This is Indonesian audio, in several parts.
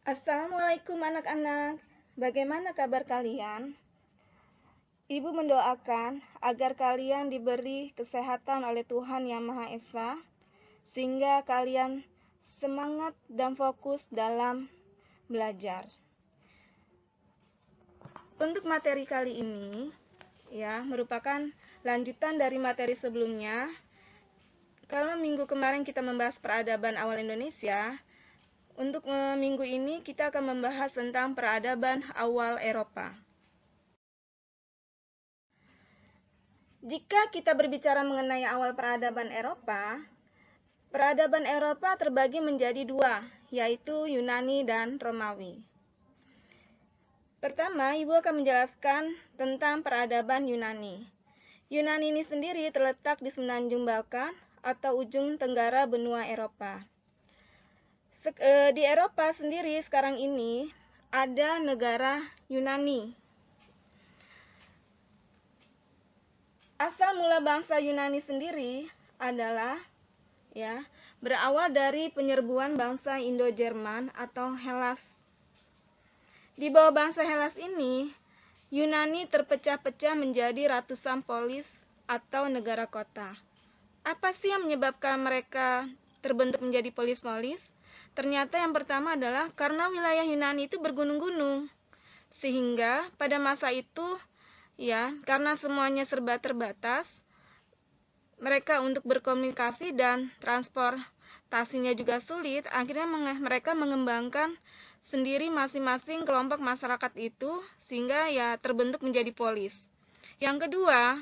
Assalamualaikum anak-anak, bagaimana kabar kalian? Ibu mendoakan agar kalian diberi kesehatan oleh Tuhan Yang Maha Esa, sehingga kalian semangat dan fokus dalam belajar. Untuk materi kali ini, ya, merupakan lanjutan dari materi sebelumnya. Kalau minggu kemarin kita membahas peradaban awal Indonesia, untuk minggu ini kita akan membahas tentang peradaban awal Eropa. Jika kita berbicara mengenai awal peradaban Eropa terbagi menjadi dua, yaitu Yunani dan Romawi. Pertama, Ibu akan menjelaskan tentang peradaban Yunani. Yunani ini sendiri terletak di semenanjung Balkan atau ujung tenggara benua Eropa. Di Eropa sendiri sekarang ini ada negara Yunani. Asal mula bangsa Yunani sendiri adalah berawal dari penyerbuan bangsa Indo-Jerman atau Hellas. Di bawah bangsa Hellas ini, Yunani terpecah-pecah menjadi ratusan polis atau negara kota. Apa sih yang menyebabkan mereka terbentuk menjadi polis-polis? Ternyata yang pertama adalah karena wilayah Yunani itu bergunung-gunung. Sehingga pada masa itu, karena semuanya serba terbatas, mereka untuk berkomunikasi dan transportasinya juga sulit, akhirnya mereka mengembangkan sendiri masing-masing kelompok masyarakat itu, sehingga terbentuk menjadi polis. Yang kedua,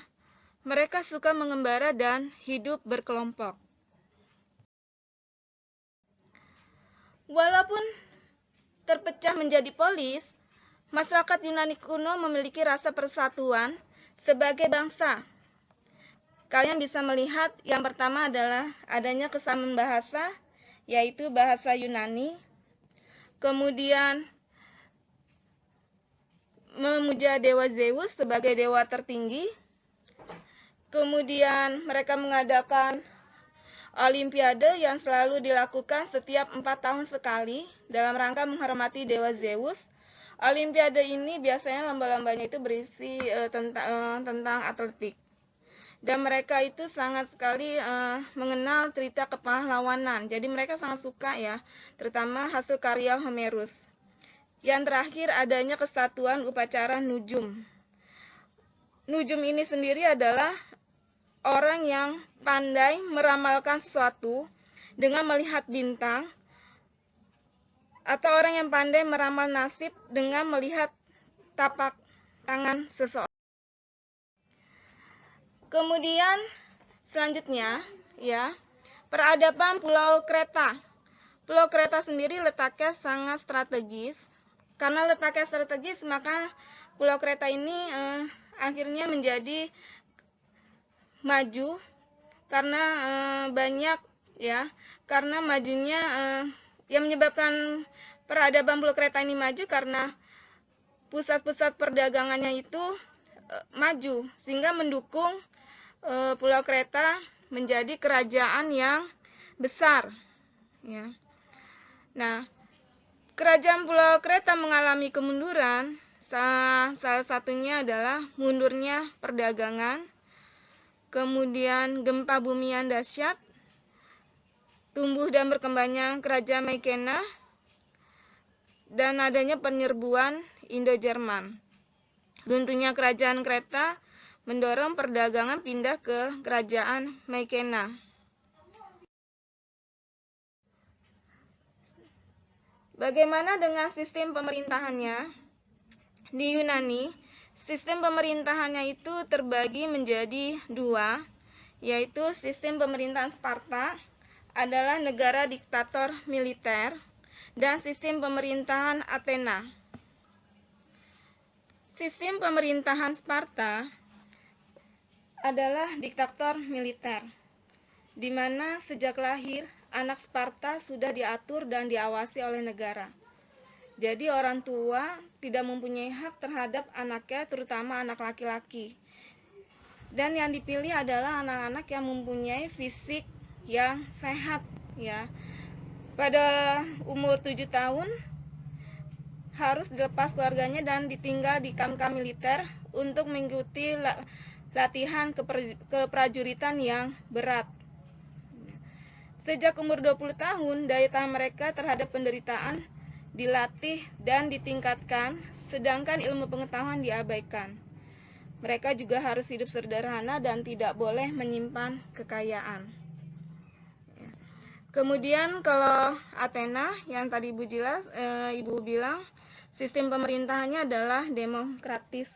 mereka suka mengembara dan hidup berkelompok. Walaupun terpecah menjadi polis, masyarakat Yunani kuno memiliki rasa persatuan sebagai bangsa. Kalian bisa melihat yang pertama adalah adanya kesamaan bahasa, yaitu bahasa Yunani. Kemudian memuja dewa Zeus sebagai dewa tertinggi. Kemudian mereka mengadakan Olimpiade yang selalu dilakukan setiap 4 tahun sekali dalam rangka menghormati dewa Zeus. Olimpiade ini biasanya lomba-lombanya itu berisi tentang atletik. Dan mereka itu sangat sekali mengenal cerita kepahlawanan. Jadi mereka sangat suka terutama hasil karya Homerus. Yang terakhir adanya kesatuan upacara nujum. Nujum ini sendiri adalah orang yang pandai meramalkan sesuatu dengan melihat bintang, atau orang yang pandai meramal nasib dengan melihat tapak tangan seseorang. Kemudian selanjutnya peradaban Pulau Kreta. Pulau Kreta sendiri letaknya sangat strategis. Karena letaknya strategis, maka Pulau Kreta ini akhirnya menjadi maju karena karena majunya yang menyebabkan peradaban Pulau Kreta ini maju karena pusat-pusat perdagangannya itu maju, sehingga mendukung Pulau Kreta menjadi kerajaan yang besar. Nah, kerajaan Pulau Kreta mengalami kemunduran. Salah satunya adalah mundurnya perdagangan, kemudian gempa bumi yang dahsyat, tumbuh dan berkembangnya kerajaan Mykenai, dan adanya penyerbuan Indo-Jerman. Runtuhnya kerajaan Kreta mendorong perdagangan pindah ke kerajaan Mykenai. Bagaimana dengan sistem pemerintahannya? Di Yunani, sistem pemerintahannya itu terbagi menjadi dua, yaitu sistem pemerintahan Sparta adalah negara diktator militer, dan sistem pemerintahan Athena. Sistem pemerintahan Sparta adalah diktator militer, di mana sejak lahir anak Sparta sudah diatur dan diawasi oleh negara. Jadi orang tua tidak mempunyai hak terhadap anaknya, terutama anak laki-laki. Dan yang dipilih adalah anak-anak yang mempunyai fisik yang sehat. Pada umur 7 tahun harus dilepas keluarganya dan ditinggal di kamp-kamp militer untuk mengikuti latihan keprajuritan yang berat. Sejak umur 20 tahun, daya tahan mereka terhadap penderitaan dilatih dan ditingkatkan, sedangkan ilmu pengetahuan diabaikan. Mereka juga harus hidup sederhana dan tidak boleh menyimpan kekayaan. Kemudian kalau Athena yang tadi Ibu bilang, sistem pemerintahannya adalah demokratis.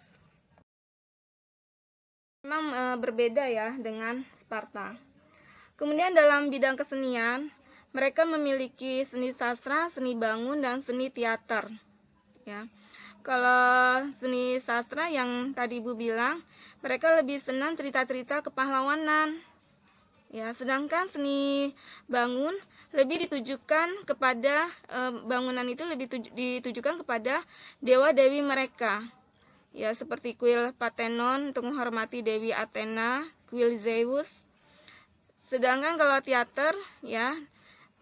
Memang berbeda ya dengan Sparta. Kemudian dalam bidang kesenian, mereka memiliki seni sastra, seni bangun, dan seni teater. Ya. Kalau seni sastra yang tadi Ibu bilang, mereka lebih senang cerita-cerita kepahlawanan. Ya, sedangkan seni bangun lebih ditujukan kepada bangunan itu lebih ditujukan kepada dewa-dewi mereka. Ya, seperti kuil Parthenon untuk menghormati Dewi Athena, kuil Zeus. Sedangkan kalau teater, ya,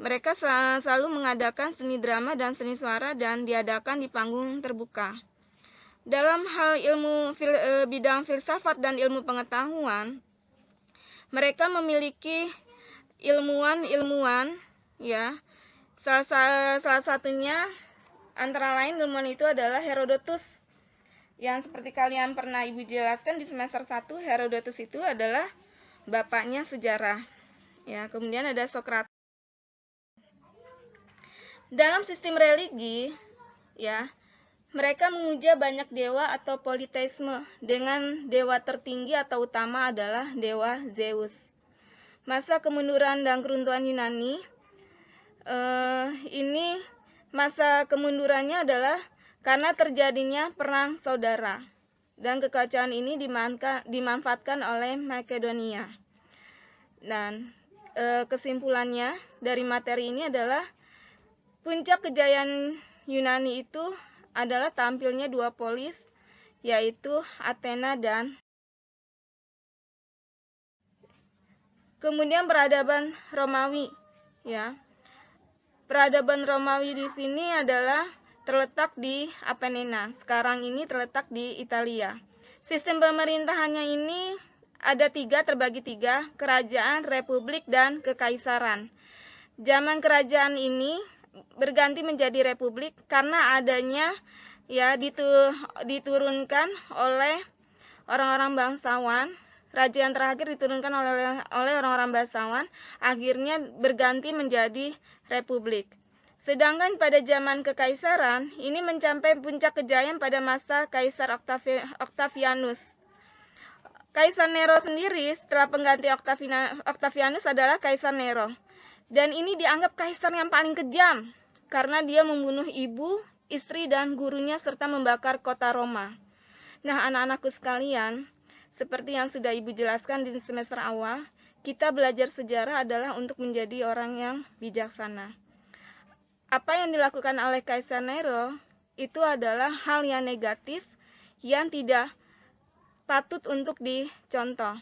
mereka selalu mengadakan seni drama dan seni suara dan diadakan di panggung terbuka. Dalam hal bidang filsafat dan ilmu pengetahuan, mereka memiliki ilmuwan, ya. Salah satunya antara lain ilmuwan itu adalah Herodotus. Yang seperti kalian pernah Ibu jelaskan di semester 1, Herodotus itu adalah bapaknya sejarah. Ya, kemudian ada Sokrates. Dalam sistem religi, ya, mereka memuja banyak dewa atau politeisme, dengan dewa tertinggi atau utama adalah dewa Zeus. Masa kemunduran dan keruntuhan Yunani, ini masa kemundurannya adalah karena terjadinya perang saudara, dan kekacauan ini dimanfaatkan oleh Makedonia. Dan kesimpulannya dari materi ini adalah puncak kejayaan Yunani itu adalah tampilnya dua polis, yaitu Athena dan kemudian peradaban Romawi, ya. Peradaban Romawi di sini adalah terletak di Apennina. Sekarang ini terletak di Italia. Sistem pemerintahannya ini ada terbagi tiga, kerajaan, republik, dan kekaisaran. Zaman kerajaan ini berganti menjadi republik karena adanya ya diturunkan oleh orang-orang bangsawan. Raja yang terakhir diturunkan oleh orang-orang bangsawan, akhirnya berganti menjadi republik. Sedangkan pada zaman kekaisaran ini mencapai puncak kejayaan pada masa Kaisar Octavianus. Kaisar Nero sendiri setelah pengganti Octavianus adalah Kaisar Nero. Dan ini dianggap kaisar yang paling kejam karena dia membunuh ibu, istri, dan gurunya serta membakar kota Roma. Nah, anak-anakku sekalian, seperti yang sudah Ibu jelaskan di semester awal, kita belajar sejarah adalah untuk menjadi orang yang bijaksana. Apa yang dilakukan oleh Kaisar Nero itu adalah hal yang negatif yang tidak patut untuk dicontoh.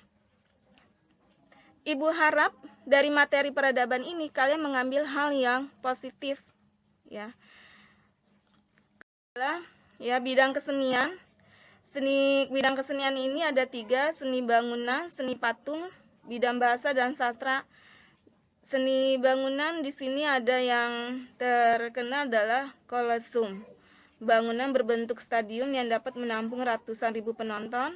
Ibu harap dari materi peradaban ini kalian mengambil hal yang positif, ya. Ya, bidang kesenian. Bidang kesenian ini ada 3, seni bangunan, seni patung, bidang bahasa dan sastra. Seni bangunan di sini ada yang terkenal adalah Colosseum. Bangunan berbentuk stadion yang dapat menampung ratusan ribu penonton.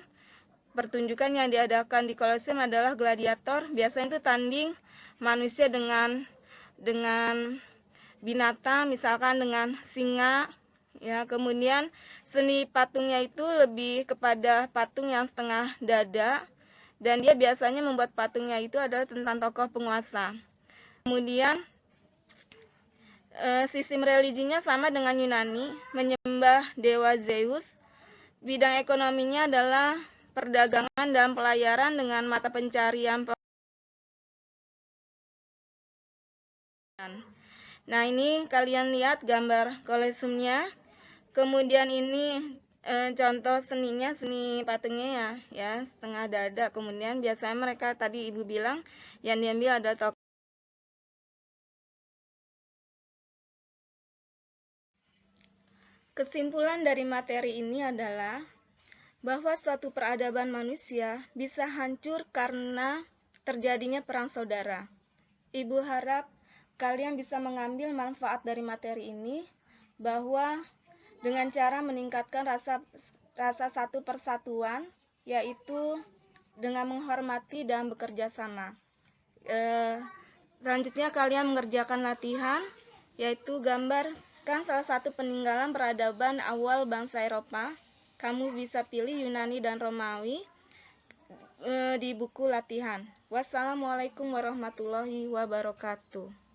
Pertunjukan yang diadakan di Colosseum adalah gladiator. Biasanya itu tanding manusia dengan binatang, misalkan dengan singa. Ya, kemudian seni patungnya itu lebih kepada patung yang setengah dada, dan dia biasanya membuat patungnya itu adalah tentang tokoh penguasa. Kemudian sistem religinya sama dengan Yunani, menyembah dewa Zeus. Bidang ekonominya adalah perdagangan dan pelayaran dengan mata pencarian. Nah, ini kalian lihat gambar Colosseumnya. Kemudian ini contoh seninya, seni patungnya ya setengah dada. Kemudian biasanya mereka tadi Ibu bilang yang diambil ada tokoh. Kesimpulan dari materi ini adalah bahwa suatu peradaban manusia bisa hancur karena terjadinya perang saudara. Ibu harap kalian bisa mengambil manfaat dari materi ini, bahwa dengan cara meningkatkan rasa satu persatuan, yaitu dengan menghormati dan bekerja sama. Selanjutnya kalian mengerjakan latihan, yaitu gambarkan salah satu peninggalan peradaban awal bangsa Eropa. Kamu bisa pilih Yunani dan Romawi di buku latihan. Wassalamualaikum warahmatullahi wabarakatuh.